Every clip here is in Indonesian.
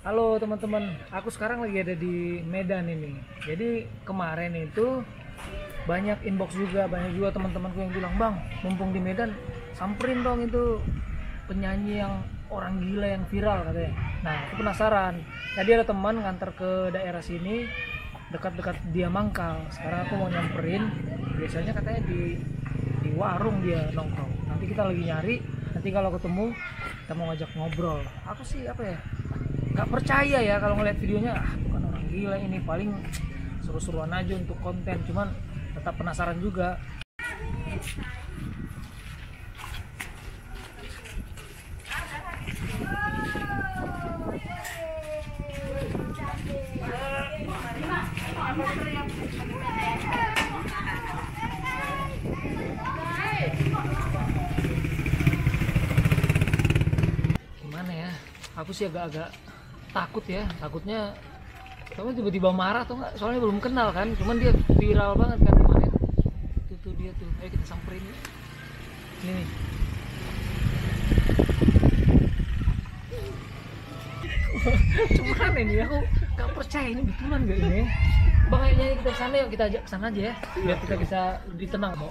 Halo teman-teman, aku sekarang lagi ada di Medan ini. Jadi kemarin itu banyak inbox juga, banyak juga teman-temanku yang bilang, "Bang, mumpung di Medan, samperin dong itu penyanyi yang orang gila yang viral," katanya. Nah, aku penasaran. Tadi ada teman nganter ke daerah sini, dekat-dekat dia mangkal. Sekarang aku mau nyamperin. Biasanya katanya di warung dia nongkrong. Nanti kita lagi nyari. Nanti kalau ketemu kita mau ngajak ngobrol. Aku sih apa ya? Nggak percaya ya kalau ngeliat videonya, bukan orang gila ini, paling seru-seruan aja untuk konten, cuman tetap penasaran juga. Gimana ya, aku sih agak-agak takut ya, takutnya soalnya tiba-tiba marah atau enggak, soalnya belum kenal kan, cuman dia viral banget kan kemarin. Itu tuh dia tuh, ayo kita samperin ini nih. Cuman ini aku gak percaya ini betulan gak ini. Bang, kayaknya kita sana, yuk kita ajak kesana aja ya, biar kita bisa lebih tenang. Mau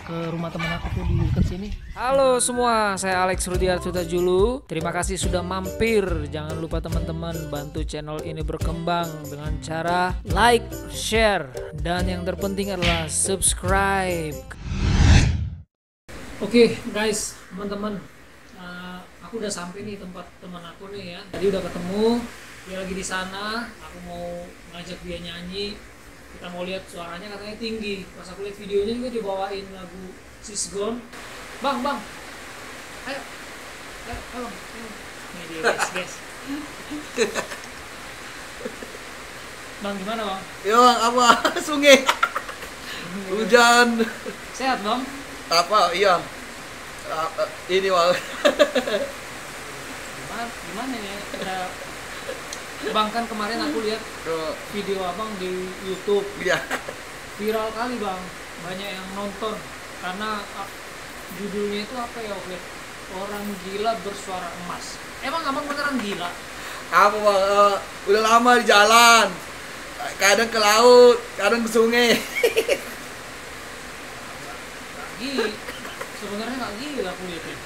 ke rumah temen aku tuh di dekat sini. Halo semua, saya Alex Rudiarto Julu. Terima kasih sudah mampir. Jangan lupa teman-teman bantu channel ini berkembang dengan cara like, share, dan yang terpenting adalah subscribe. Oke guys, teman-teman, aku udah sampai nih tempat teman aku nih ya. Tadi udah ketemu, dia lagi di sana. Aku mau ngajak dia nyanyi. Kita mau lihat suaranya, katanya tinggi. Pas aku lihat videonya juga dibawain lagu Sisgon. Bang, ayo, ayo. Ini dia guys. Bang, gimana bang? Ya bang, apa? Sungai. Hujan. Sehat bang? Apa? Iya. Ini bang. Gimana ya? Bang, kan kemarin aku lihat video abang di YouTube. Iya. Viral kali bang, banyak yang nonton karena judulnya itu apa ya, Oke? Orang gila bersuara emas. Emang abang beneran gila? Apa bang? Udah lama di jalan. Kadang ke laut, kadang ke sungai. Gila, sebenarnya nggak gila aku lihatnya.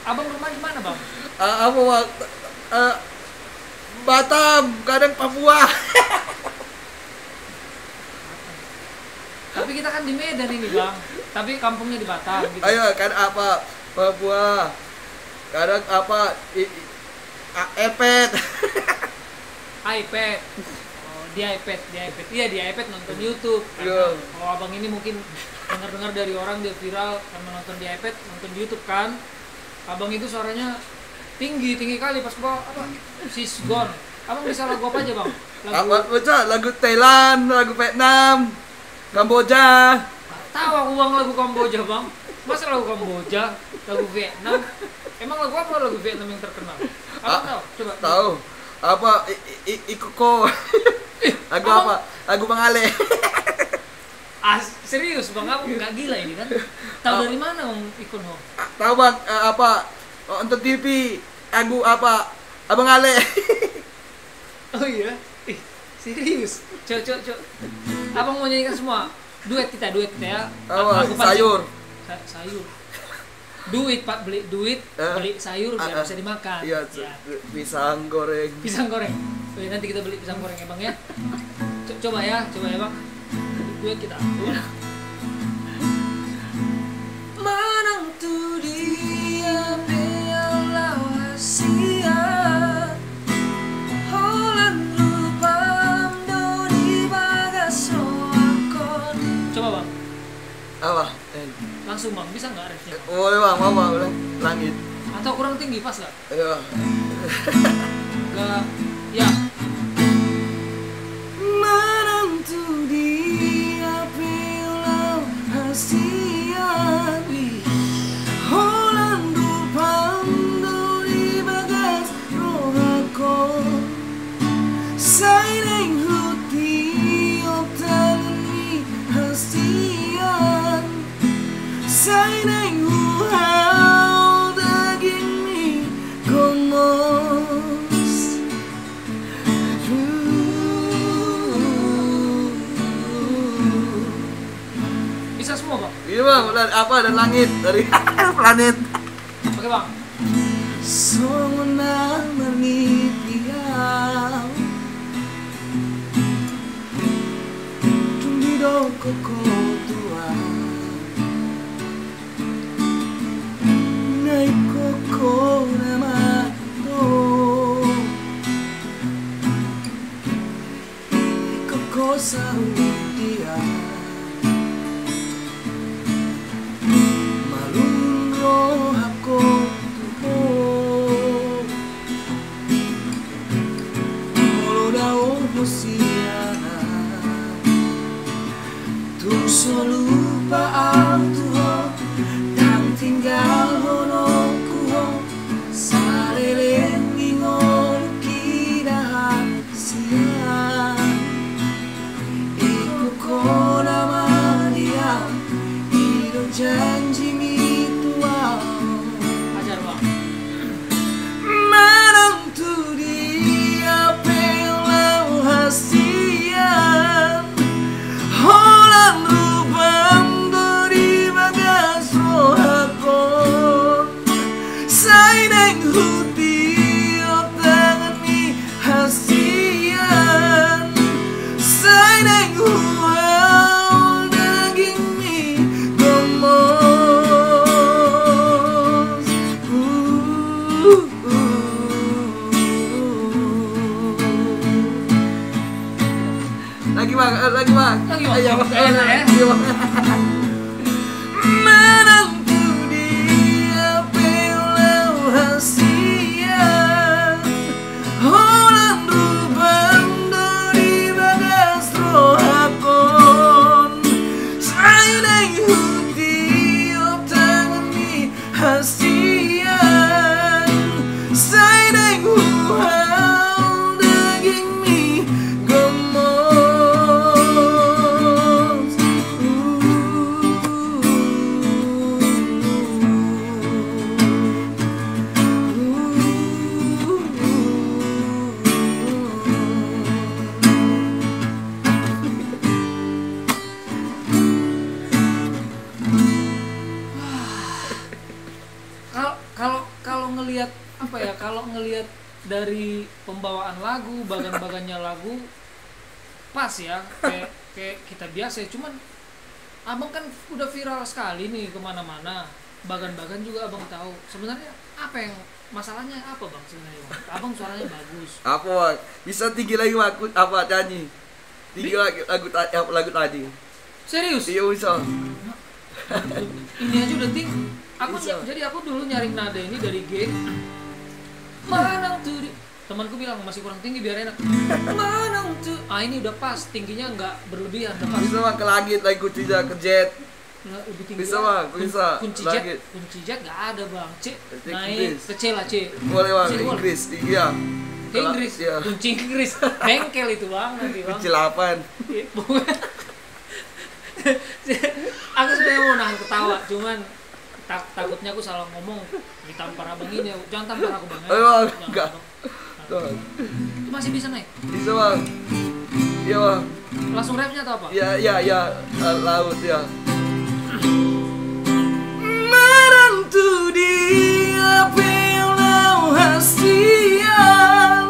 Abang rumah di mana bang? Apa bang? Batam, kadang Papua. Tapi kita kan di Medan ini bang, tapi kampungnya di Batam gitu. Ayo, kan apa? Papua. Kadang apa? iPad. iPad. Oh, di iPad. Iya, di iPad nonton YouTube. Karena kalau abang ini mungkin dengar dari orang dia viral karena nonton di iPad, nonton di YouTube kan. Abang itu suaranya tinggi kali pas bawa apa? Sisgon. Abang bisa lagu apa aja bang? Lagu Thailand, lagu Vietnam, Kamboja. Tahu aku bang lagu Kamboja bang. Masa lagu Kamboja, lagu Vietnam? Emang lagu apa lagu Vietnam yang terkenal? Abang tahu? Coba. Tahu. Apa? Ikoko. Lagu apa? Lagu Bang Ale. Serius bang, aku nggak gila ini kan? Tahu dari mana bang Ikono? Tahu bang, apa? Untuk TV, lagu apa? Abang Ale. Oh iya? Serius? Cok. Abang mau nyanyikan semua? Duet kita ya. Sayur. Sayur. Duit pak, beli duit, beli sayur biar bisa dimakan. Iya, ya. Pisang goreng. Oh, nanti kita beli pisang goreng ya bang ya. Coba ya bang. Duet kita. Menantu dia piala Asia, Holland lupam doni bagas roakon. Coba bang. Apa? Langsung bang, bisa nggak refnya? Boleh bang, mau bang, ulang langit. Atau kurang tinggi, pas nggak? Iya. Nggak, ya. Menantu dia piala Asia, Holland lupam doni bagas roakon. Sayang huti otan ni hasian. Sayang huhau daging ni komo. dari apa dari langit dari planet. Oke bang. Sona menitiau Tumbido koko tua Nai koko nama to Koko saudia Malunro hako Hosiana Tu solupa ang tuho Tang tinggal hono kuho Sareleng ingon kinahan siya Iku ko naman dia Idong janji mituaw Ajar bang. Menantu dia pelau hasian Holang rubang dari bagas rohakon Saineng huti otangan mi hasian Saineng huau daging mi gomos Lagi bang. Lagi, Bang. Ayo bang. Enak, ya? Ayo bang. Menantu dia pelau hasian Holang rubang dari bagas rohakon Saineng huti otangan mi hasian Saineng huau daging mi gomos Kalau ngelihat apa ya, kalau ngelihat dari pembawaan lagu, bagan-bagannya lagu pas ya, kayak kita biasa ya. Cuman abang kan udah viral sekali nih kemana-mana, bagan-bagan juga abang tahu. Sebenarnya apa yang masalahnya apa bang sebenarnya bang? Abang suaranya bagus. Apa bang? Bisa tinggi lagi bang? Apa nyanyi? Tinggi lagi lagu tadi. Serius? Iya bisa. Ini aja udah tinggi. Jadi aku dulu nyaring nada ini dari G. Manang tuh temanku bilang masih kurang tinggi biar enak. Manang tuh. Ini udah pas, tingginya nggak berlebihan, udah pas. Bisa bang ke langit lagi kuncinya ke jet. Nggak, lebih tinggi. Bisa bang, bisa. Kunci Langit. jet, kunci jet nggak ada bang. C Kunci naik Inggris. ke C lah C. Boleh bang, C boleh. Inggris, iya. Ke Inggris, Iya. kunci Inggris, bengkel itu bang nanti bang. Kunci 8. Aku sebenarnya mau nahan ketawa, cuman takutnya aku salah ngomong ditampar abang ini. Jangan tampar aku bang. Ayo bang, Jangan, enggak. Bang. Tuh. Itu masih bisa naik. Bisa bang. Iya bang. Langsung rapnya atau apa? Ya, laut ya. Menantu dia pelau hasian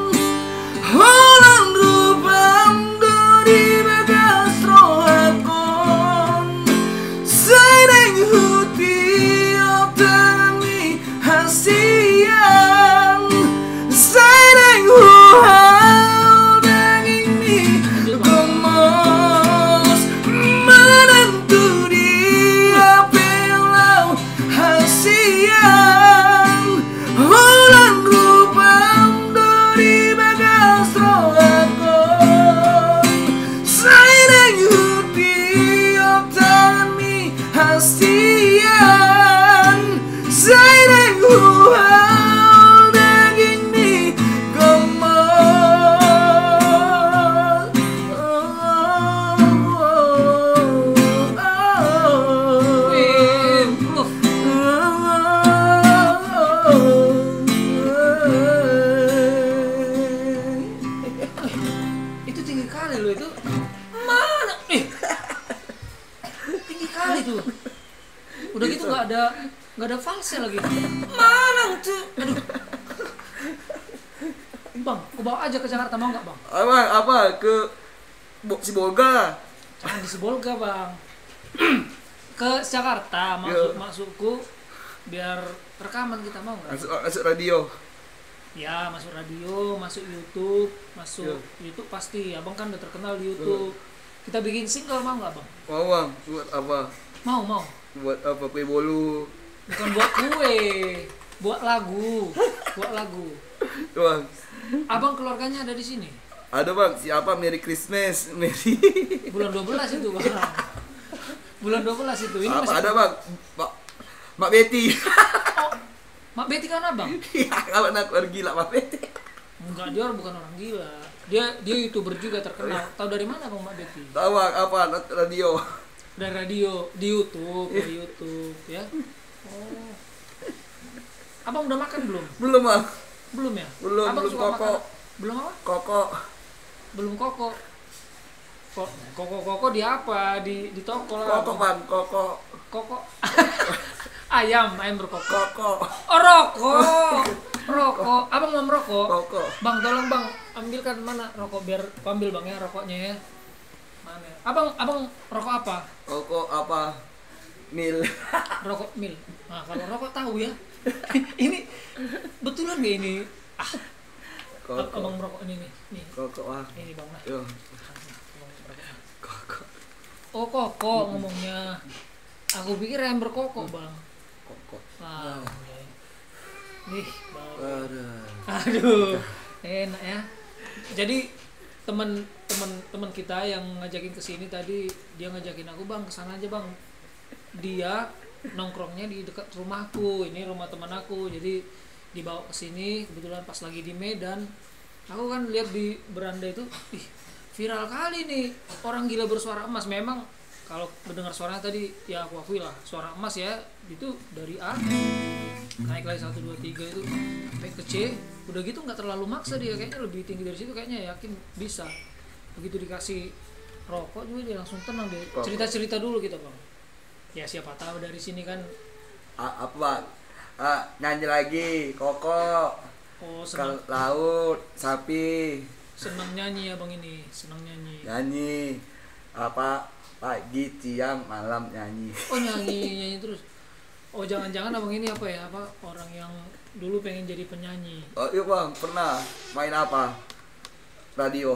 Holang rubang dari bagas rohakon Saineng huti otangan mi hasian Saineng huau daging mi gomos Menantu dia pelau hasian Holang rubang dari bagas rohakon Saineng huti otangan mi hasian Saineng huau daging mi gomos Wih, itu tinggi kali loh itu. Mana? Tinggi kali tuh. nggak ada false lagi. Mana tuh? Aduh. Bang, aku bawa aja ke Jakarta, mau nggak bang? Apa ke Sibolga? Jangan di Sibolga bang. Ke Jakarta masukku biar rekaman kita, mau nggak? Masuk radio. Ya, masuk radio, masuk YouTube, YouTube pasti. Abang kan udah terkenal di YouTube. Kita bikin single, mau nggak bang? Mau bang, buat apa? Mau. Buat apa? Kue bolu. Bukan buat kue, buat lagu. Bang. Abang keluarganya ada di sini. Ada bang, siapa? Merry Christmas, Merry. Bulan 12 itu bang. Bulan 12 itu. Ini apa masih ada bang? Mak Betty. Oh, Mak Betty kan abang? Iya, kalau nak orang gila Mak Betty. Enggak, dia bukan orang gila. Dia YouTuber juga terkenal. Tahu dari mana bang Mak Betty? Tahu bang, apa? Radio. Dari radio, di YouTube ya. Oh. Abang udah makan belum? Belum bang. Belum ya? Belum, Abang belum suka koko. makan? Belum apa? Koko. Belum koko. Koko di apa? Di toko lah. Koko bang, koko. Koko. ayam berkokok. Koko. Oh, rokok. Abang mau merokok? Koko. Bang, tolong bang, ambilkan mana rokok biar aku ambil bang ya rokoknya ya. Mana? Abang rokok apa? Koko apa? Mil. Rokok mil. Nah, kalau rokok tahu ya. Ini betulan nggak ini? Koko. Abang merokok ini nih. Nih. Koko ah. Ini bang lah. Yo. Koko. Oh, koko ngomongnya. Aku pikir ayam berkokok bang. Koko. Wow. Nih, bang. Aduh. Aduh, enak ya. Jadi teman kita yang ngajakin ke sini tadi, dia ngajakin aku, bang kesana aja bang. Dia nongkrongnya di dekat rumahku. Ini rumah teman aku. Jadi dibawa ke sini kebetulan pas lagi di Medan. Aku kan lihat di beranda itu, viral kali nih orang gila bersuara emas. Memang kalau mendengar suaranya tadi ya aku akui lah suara emas ya, itu dari A naik lagi 1 2 3 itu sampai ke C, udah gitu nggak terlalu maksa dia, kayaknya lebih tinggi dari situ, kayaknya yakin bisa. Begitu dikasih rokok juga dia langsung tenang deh. Cerita dulu kita bang, ya siapa tahu dari sini kan. Apa bang? Nyanyi lagi Koko. Oh, Ke laut sapi. senang nyanyi ya bang, ini senang Nyanyi apa? Pagi, siang, malam nyanyi. Oh, nyanyi terus. Oh, jangan-jangan abang ini apa ya, orang yang dulu pengen jadi penyanyi. Oh iya bang, pernah main apa? Radio.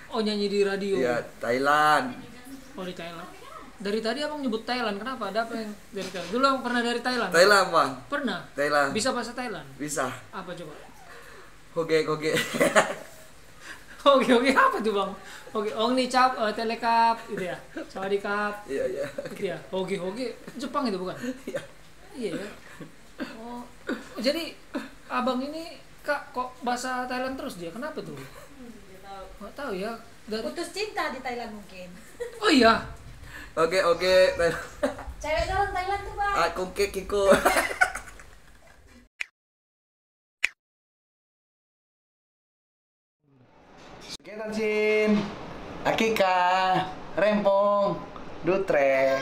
Oh, nyanyi di radio. Iya, Thailand. Oh, di Thailand. Dari tadi abang nyebut Thailand, kenapa? Ada apa yang dari Thailand? Dulu abang pernah dari Thailand? Thailand bang. Pernah? Thailand. Bisa bahasa Thailand? Bisa. Apa coba? Hoge. Oke, apa tuh bang? Oke, ong ni cap, telekap, gitu ya? Sawadikap, Iya. gitu ya? Hoge, Jepang itu bukan? Iya. Iya ya? Oh, jadi abang ini kak kok bahasa Thailand terus dia? Kenapa tuh? Nggak tahu ya. Putus cinta di Thailand mungkin. Oh iya? Oke. Cewek orang Thailand tuh bang. Kungke kiko. Oke Tansin, Akika, Rempong, Dutre.